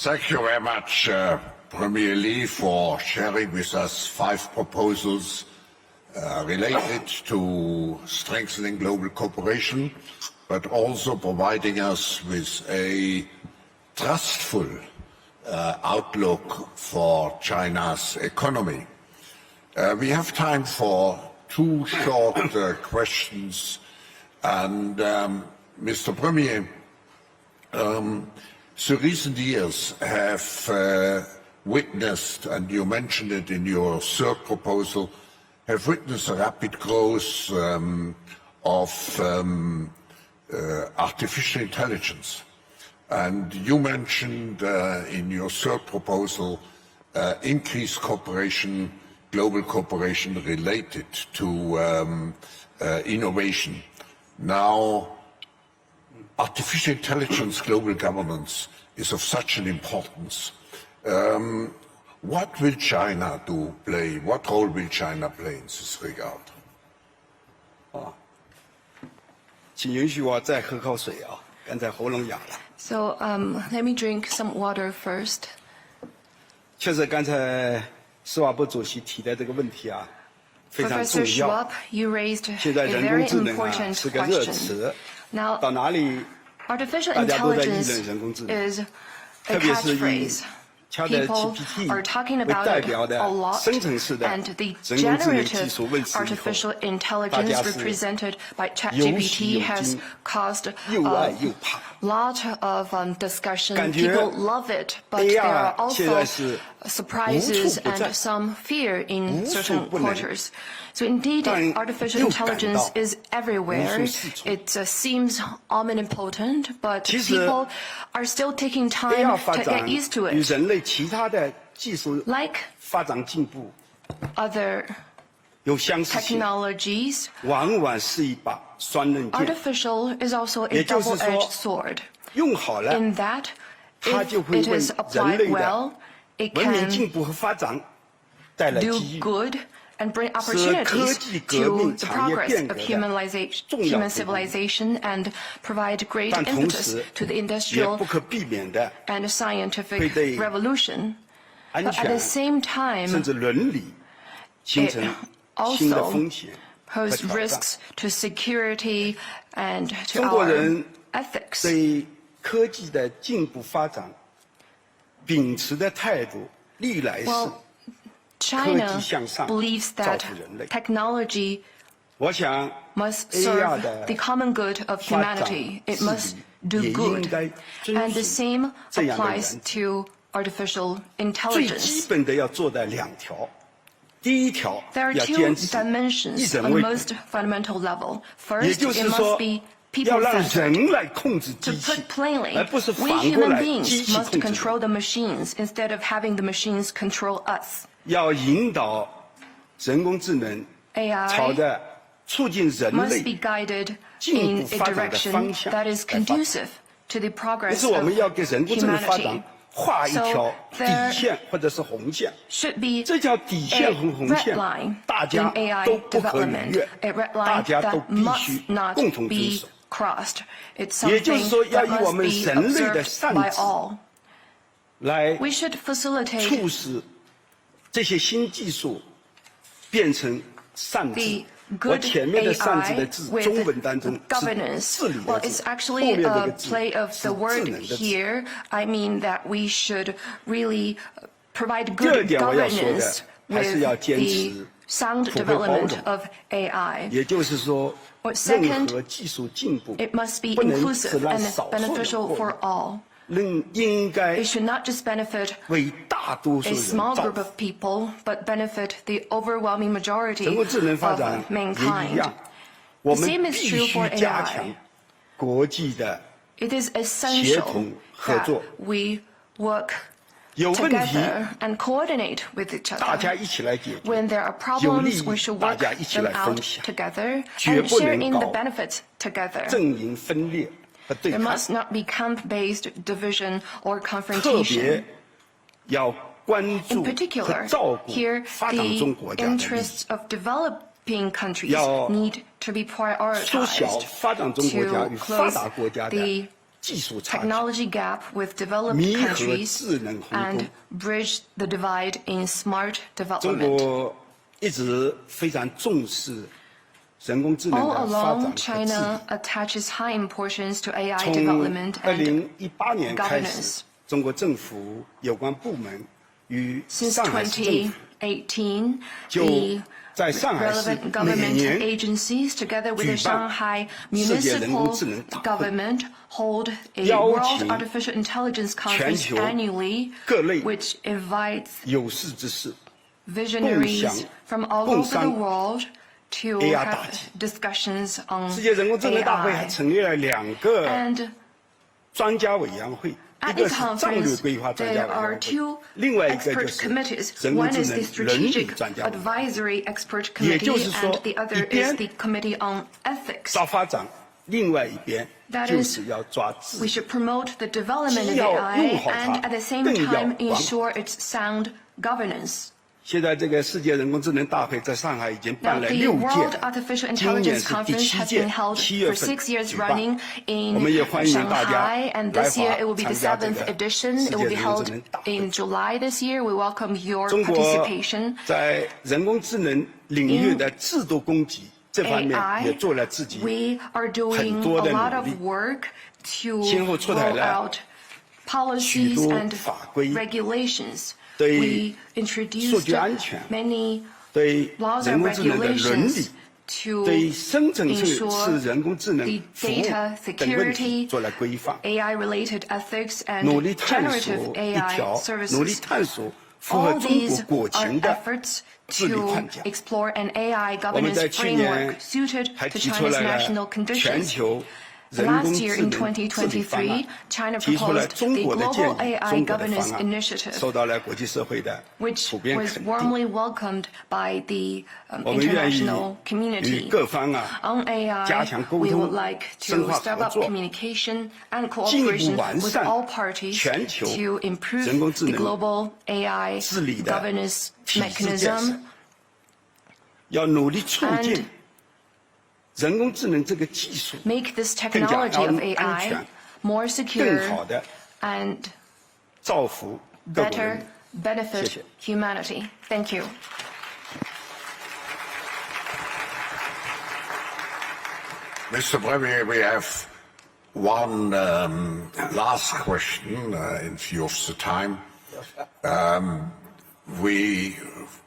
Thank you very much, Premier Li, for sharing with us 5 proposals related to strengthening global cooperation, but also providing us with a trustful outlook for China's economy. We have time for 2 short questions. And Mr. Premier, the recent years have witnessed, and you mentioned it in your 3rd proposal, have witnessed a rapid growth of artificial intelligence. And you mentioned in your 3rd proposal increased cooperation, global cooperation related to innovation. Now, artificial intelligence global governance is of such an importance. What will China play? What role will China play in this regard? 请允许我再喝口水啊，刚才喉咙哑了。So let me drink some water first. 确实，刚才施瓦布主席提的这个问题啊，非常 Professor 重要。 Schwab, you raised 现在 a 人工 very 智能啊 important 是个热 question. 词， Now, 到哪里 artificial 大家都在议论 intelligence 人工智能， is a 特别是以 catchphrase. People are talking ChatGPT 为 about 代 it 表 a 的 lot, 生成式的 and the 人工智能技 generative 术问世以后， artificial 大家 intelligence 是 represented by 有喜 ChatGPT 有 has 惊， caused 又爱 a 又怕。 lot of discussion. 感觉 People love it, but there are AI 现在 also 是 surprises 无处不在， and some fear in 无处 certain 不能。 quarters. So indeed, 但 artificial 又感到 intelligence is everywhere. 无所适从。 It seems omnipotent, but 其实 people are still taking time AI 发 to 展 get used to 与 it. 人类其他的技术 Like 发展进步 other 有相似性， technologies, 往往是一把双刃剑。 artificial is also a 也就是说， double-edged sword. 用好了， In that, 它 if 就会 it 为 is 人 applied 类的 well, it 文明 can 进步和发展带来 do 机遇。 good and bring 科 opportunities 技革 to 命 the 产业 progress 变 of 革的 human civilization and provide great 但同 impetus 时 to the 也 industrial 不可避免的 and 会 scientific 对 revolution. 安 But at 全 the same time, 甚至伦理形成 it 新的 also 风险和 pose 挑战。 risks to security and to 中国 our 人 ethics. 对科技的进步发展秉持的态度，历来是 Well, China 科技向上， believes 造 that 福人类。 technology 我想 must AI serve 的 the common good of 发展 humanity. It 治 must 理 do 也应 good. 该遵 And the 循 same 这样的 applies 原则。 to artificial 最基 intelligence. 本的要做的2条，第一条 There are 要 two 坚持一 dimensions 人 on 为 the 本 most，fundamental level. 也 First, 就 it 是说 must be 要让 people-centered. 人来控制 To 机器 put，plainly, 而不是 we 反过 human 来机 beings 器 must 控制人。 control the machines instead of having the machines control us. 要引导人工智能 AI 朝着促进人 must be 类 guided 进 in 步 a 发展的 direction 方向 that 来 is 发展。 conducive to the 这 progress 是我们要 of 给人工智能发展 humanity. 画一条 So 底 there 线或者是红线。 should be 这条底线 a 和红 red 线 line 大家 in AI 都不可逾 development, 越 a red 大 line 家都 that 必须 must not 共同遵 be 守。 crossed. It's 也就是 something 说，要 that 以我 must 们 be 人类的 observed 善 by 知 all. 来 We should facilitate 促使这些新技术变成善治。 the 我 good 前面的善治的 AI 治， with 中文当中是 governance. 治理 Well, 的 it's 治， actually 后面这 a 个治 play of 是 the 智 word 能的治。 here. I mean that we should really provide 第二 good 点我要说的 governance 还是 with 要坚 the 持 sound 普惠包容。 development of AI. 也就是说， Or 任 second, 何技术进步 It must be 不能只 inclusive 让 and 少数人 beneficial 获 for 益， all. 应该 It should not just benefit 为大多数 a 人 small 造 group 福。 of people, but benefit the overwhelming majority 人工智能 of 发展也一 mankind. 样，我 The 们 same 必 is true 须 for 加 AI. 强国际的 It is 协 essential 同合 that 作。 we work 有问题， together and coordinate with each 大家 other. 一起来解决。 When there are 有利 problems, we should 大 work 家一起 them 来分 out 享， together 绝 and 不 share 能 in the 搞 benefits together. 阵营分裂和对 There 抗， must not be camp-based division or 特 confrontation. 别要关 In 注和 particular, 照顾 here 发展中 the 国家的利益， interests of developing countries 要 need to be 缩小 prioritized 发展中国家 to 与发 close 达国家的 the 技术差距， technology gap with developed 弥合 countries 智能鸿沟。 and bridge the divide in smart 中 development. 国一直非常重视人工智能 All 的发展 along, 和治 China 理。 attaches high importance to AI 从 development and 2018年开始 governance.，中国政府有关部门与 Since 上海市政府2018, 就 the 在上海市 relevant 每 government 年 agencies, together with the 举办 Shanghai 世界人工智 municipal 能大会， government, hold a 邀 World 请 Artificial Intelligence 全 Conference 球 annually, 各类 which invites 有识之士 visionaries from all 共 over the 商 world to AI have 大计。 discussions on 世界人工智能大会还 AI. 成立了2个 And 专家委员会， at 一 the 个是战略 conference, 规划专家 there 委 are 员 two 会，另外一个就 expert 是 committees. 人工 One 智 is 能 the 伦理 strategic 专家委员会。 advisory expert 也就 committee, 是说， and the other 一边 is the committee on ethics. 抓发展，另外一边 That 就 is, 是要抓治 we 理。 should promote the development of 既要 AI 用好它， and at the same 更要 time 管好 ensure its sound governance. 现在这个世界人工智能大会在上海已经 Now, 办了 the 6 World 届， Artificial 今年 Intelligence 是第 Conference 7 has 届 been held ，7月 for 份 6 years 举办。 running 我们也 in 欢迎大家 Shanghai, and 来 this year 华 it will be the 参加这 7th 个 edition. 世 It 界 will be 人工 held 智能大会。 in July this year. We welcome your 中国 participation. 在人工智能领域的制度供给这方面 AI, 也做了自己 we are doing 很多的 a lot 努 of 力。 work to 先后出台 roll 了 out policies 许多 and 法规， regulations. 对 We 数 introduced 据安全， many 对 laws 人 and 工智能的伦理 regulations，to 对生成式 ensure 人工智能 the 服务 data 等问题 security, 做了规范， AI-related ethics, and 努力探索 generative 一 AI 条，努力 services. 探索符合 All 中国 these 国 are 情的 efforts 治理 to 框架。 explore an AI 我们 governance 在去年 framework suited 还 to 提出 China's 来 national 了全 conditions. 球人工 Last year, 智 in 能治理方 2023, 案， China 提出了 proposed 中 the 国的建 Global 议， AI 中国的 Governance 方案 Initiative, 受到了国际社会的 which 普遍 was 肯定。 warmly welcomed by the 我们愿意 international 与 community. 各方 On 加 AI, 强沟 we 通 would like 深 to 化 step 合 up 作 communication and 进一步 cooperation 完 with 善 all parties 全球 to improve 人工智 the 能 global AI 治理的 governance 体制建设 mechanism. 要努力促进 And 人工智能这个技术 make this 更加 technology of 安全 AI more 更 secure 好的 and 造福各国 better 人民。 benefit 谢谢。 humanity. Thank you. Mr. Premier, we have one last question in view of the time.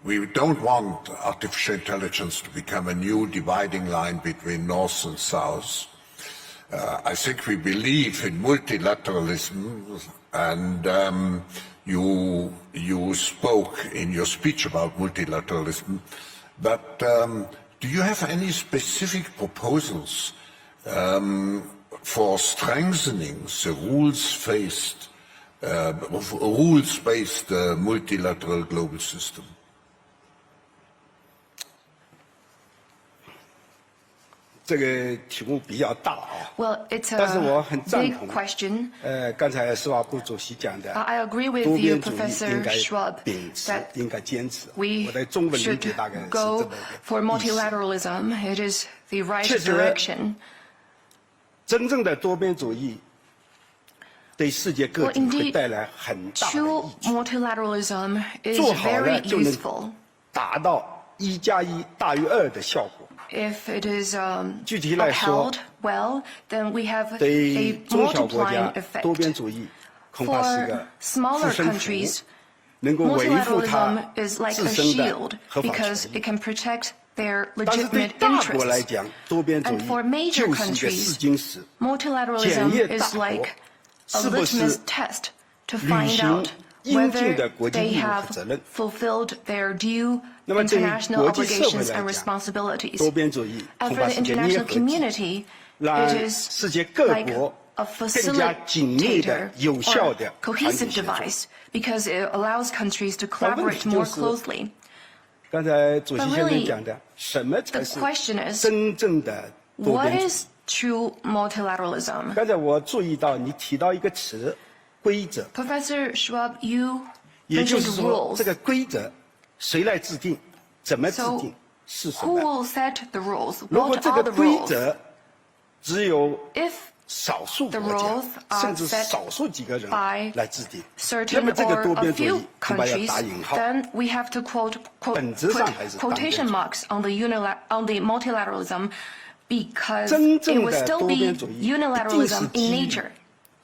We don't want artificial intelligence to become a new dividing line between North and South. I think we believe in multilateralism, and you spoke in your speech about multilateralism. But do you have any specific proposals for strengthening the rules-based multilateral global system? 这个题目比较大啊， Well, it's 但是我 a 很赞 big 同 question. 刚才施瓦布主席讲的， I agree with 多 you, 边主义 Professor 应该 Schwab, 秉持 that， 应该坚持。 we 我的中文理 should 解大概是这 go 么一 for 个意思。 multilateralism. It is the right 确实 direction. 真正的多边主义对世界各 Well, 地会 indeed, 带来很大的 true 益处， multilateralism is 做好了 very 就能 useful 达到1+1大于2的效果。 if it is 具体来说， upheld well. Then we have 对 a 中小国 multiplying 家，多边 effect. 主义恐怕是 For 个 smaller 护身符， countries, 能够维护 multilateralism 它 is like 自 a 身的 shield 合法 because 权益 it。can protect their 但是对 legitimate 大国来 interests. 讲，多边主 And for 义 major 就是一个试 countries, 金石， multilateralism 检验大 is 国 like a 是不是 litmus test to 履 find 行 out 应尽的 whether 国际 they 义务和 have 责任。 fulfilled their due 那么对于 international 国际社会 obligations 来 and 讲， responsibilities. 多边主义 And 恐 for 怕 the 是个捏 international 合剂， community, 让 it is 世界各 like 国 a 更加紧密的、 facilitator 有效 or 的团结 cohesive 协作。 device because it allows countries to 但问 collaborate 题就 more 是 closely. 刚才主席 But 先生 really, 讲的，什么才 the 是 question is, 真正的多 What 边主义？ is true multilateralism? 刚才我注意到你提到一个词“规则 Professor Schwab, you ”，也就 mentioned 是说， rules. 这个规则谁来制定，怎么制 So 定，是什 who 么？ will set the rules? 如果 What 这 are 个 the 规 rules? 则只有 If 少数 The 国家 rules are 甚至 set 少数几个人 by 来制定。那 certain 么这个 or 多 a 边主 few 义恐怕要 countries, 打引号。 then we have to put 本质上还是单边主义。 quotation marks on the multilateralism because 真 it 正 would 的 still 多 be 边主义一定是 unilateralism in 基于 nature.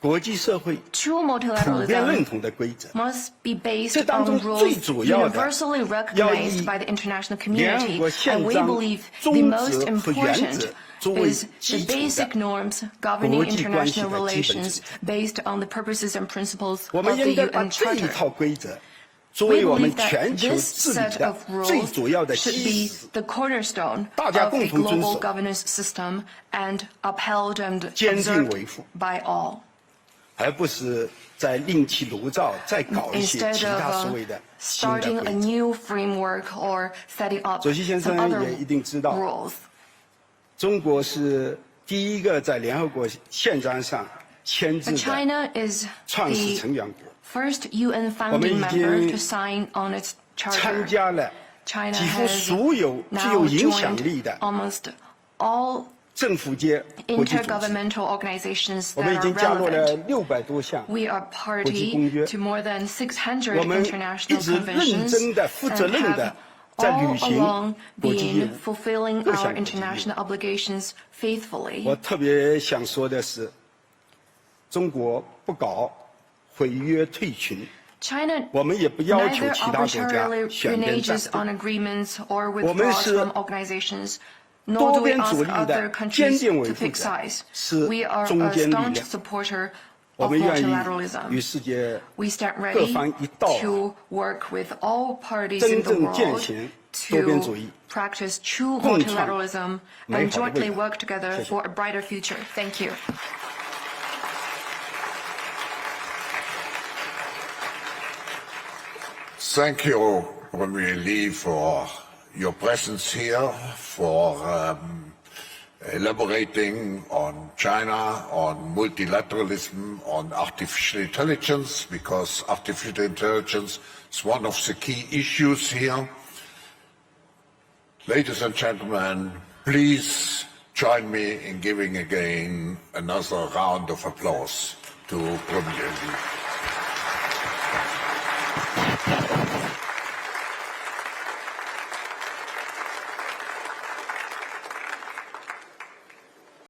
国际社会 True 普遍认 multilateralism 同的规则。 must be based 这当 on 中最 rules 主要的 universally 要 recognized 以 by the international 联合 community, 国宪 and we 章 believe the 宗 most 旨和原 important 则作为 is 基 the 础 basic 的 norms governing 国际关系 international 的基本 relations 准则。 based on the purposes and principles 我 of 们 the 应该把 UN 这一 Charter. 套规则作 We 为我们 believe that 全球 this 治理 set 的 of 最 rules 主要的 should 基 be 石， the cornerstone 大家 of 共 a 同遵 global 守 governance system and upheld and 坚定 observed 维护， by all. 而不是在另起炉灶，再搞一些 Instead 其他 of 所谓的新的 starting a 规则。 new framework or setting up 主席先 some 生 other 也一定知道， rules. 中国是第一个在联合国宪章上签字 But 的 China is 创始 the 成员国， first UN 我们 founding 已 member 经 to sign on its 参 charter. 加了 China 几乎 has 所有具 now 有影响力 joined 的 almost all 政府间国际组织。 intergovernmental organizations 我 that 们已 are 经加入了 relevant. 600多项 We are 国际公约 party to more than 600 我们一 international 直认 conventions 真地、负责 and 任 have 地在 all 履行 along 国际业 been 务。 fulfilling 各项 our 国际业务。 international obligations faithfully. 我特别想说的是，中国不搞毁约退群， China 我们也不要求 neither 其他国家 arbitrarily 选边站 reneges on agreements or 我们 withdraws 是 from organizations, nor 多 do we 边 ask 主义 other 的 countries 坚定维 to 护 pick 者， sides. 是 We are 中 a 坚力 staunch 量。 supporter 我 of 们愿意与 multilateralism. 世界 We stand 各 ready 方一道， to work with all parties 真 in the 正践 world 行多边主 to 义， practice true 共创 multilateralism 美 and 好的未 jointly 来。 work together 谢谢。 for a brighter future. Thank you. Thank you, Premier Li, for your presence here, for elaborating on China, on multilateralism, on artificial intelligence, because artificial intelligence is one of the key issues here. Ladies and gentlemen, please join me in giving again another round of applause to Premier Li.